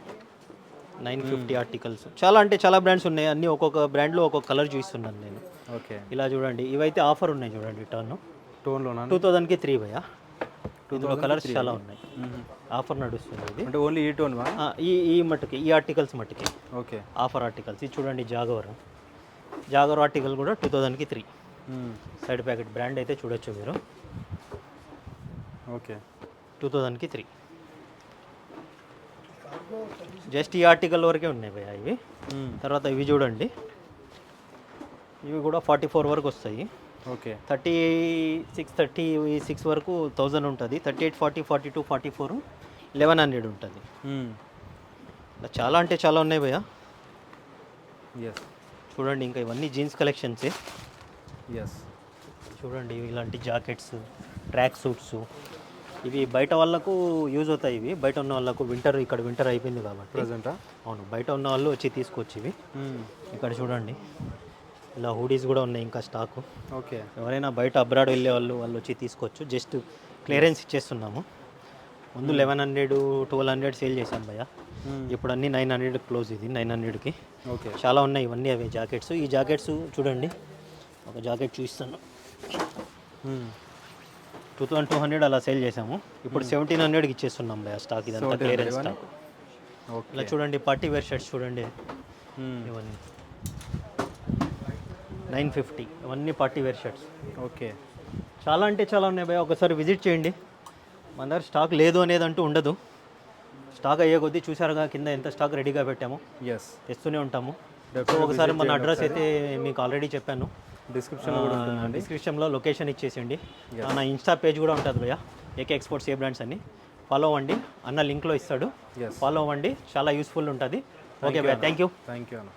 950 ఆర్టికల్స్. చాలా అంటే చాలా బ్రాండ్స్ ఉన్నాయి. అన్నీ ఒక్కొక్క బ్రాండ్లో ఒక్కొక్క కలర్ చూస్తున్నాను నేను. ఓకే ఇలా చూడండి, ఇవైతే ఆఫర్ ఉన్నాయి చూడండి. టోన్లోనా? 2000కి 3 భయ్యా. ఇందులో కలర్స్ చాలా ఉన్నాయి. ఆఫర్ నడుస్తుంది ఇది. అంటే ఓన్లీ ఈ టోన్? ఈ మట్టుకి, ఈ ఆర్టికల్స్ మట్టుకి ఓకే ఆఫర్ ఆర్టికల్స్. ఇది చూడండి జాగవర్ ఆర్టికల్ కూడా 2000కి 3. సైడ్ ప్యాకెట్ బ్రాండ్ అయితే చూడొచ్చు మీరు. ఓకే 2000కి 3. జస్ట్ ఈ ఆర్టికల్ వరకే ఉన్నాయి భయ్యా ఇవి. తర్వాత ఇవి చూడండి, ఇవి కూడా 44 వరకు వస్తాయి. ఓకే 36 వరకు 1000 ఉంటుంది. 38, 40, 42, 44 1100 ఉంటుంది. చాలా అంటే చాలా ఉన్నాయి భయ్యా. ఎస్ చూడండి, ఇంకా ఇవన్నీ జీన్స్ కలెక్షన్సే. ఎస్ చూడండి, ఇలాంటి జాకెట్స్, ట్రాక్ సూట్స్, ఇవి బయట వాళ్ళకు యూజ్ అవుతాయి. ఇవి బయట ఉన్న వాళ్ళకు ఇక్కడ వింటర్ అయిపోయింది కాబట్టి ప్రజెంటా. అవును, బయట ఉన్న వాళ్ళు వచ్చి తీసుకోవచ్చు ఇవి. ఇక్కడ చూడండి, ఇలా హూడీస్ కూడా ఉన్నాయి ఇంకా స్టాకు. ఓకే, ఎవరైనా బయట అబ్రాడ్ వెళ్ళే వాళ్ళు వచ్చి తీసుకోవచ్చు. జస్ట్ క్లియరెన్స్ ఇచ్చేస్తున్నాము. ముందు 1100, 1200 సేల్ చేశాం భయ్య. ఇప్పుడు అన్నీ 900 క్లోజ్. ఇది 900కి. ఓకే చాలా ఉన్నాయి ఇవన్నీ. అవే జాకెట్స్. ఈ జాకెట్స్ చూడండి, ఒక జాకెట్ చూపిస్తాను. 2200 అలా సేల్ చేసాము. ఇప్పుడు 1700కి ఇచ్చేస్తున్నాం భయ్య స్టాక్. ఇదంతా క్లియరెన్స్ స్టాక్. ఇలా చూడండి, పార్టీ వేర్ షర్ట్స్ చూడండి, ఇవన్నీ 950. ఇవన్నీ పార్టీ వేర్ షర్ట్స్. ఓకే చాలా అంటే చాలా ఉన్నాయి భయ్య. ఒకసారి విజిట్ చేయండి. మన దగ్గర స్టాక్ లేదు అనేది అంటూ ఉండదు. స్టాక్ అయ్యే కొద్దీ చూసారుగా కింద ఎంత స్టాక్ రెడీగా పెట్టాము. ఎస్, తెస్తూనే ఉంటాము. ఒకసారి మన అడ్రస్ అయితే మీకు ఆల్రెడీ చెప్పాను. డిస్క్రిప్షన్లో కూడా ఉంటుందండి. డిస్క్రిప్షన్లో లొకేషన్ ఇచ్చేసిండి. నా ఇన్స్టా పేజ్ కూడా ఉంటుంది భయ్య, ఏకే ఎక్స్పోర్ట్స్ ఏ బ్రాండ్స్ అని. ఫాలో అవ్వండి, అన్న లింక్లో ఇస్తాడు. ఫాలో అవ్వండి, చాలా యూస్ఫుల్ ఉంటుంది. ఓకే భయ్య, థ్యాంక్ యూ అన్న.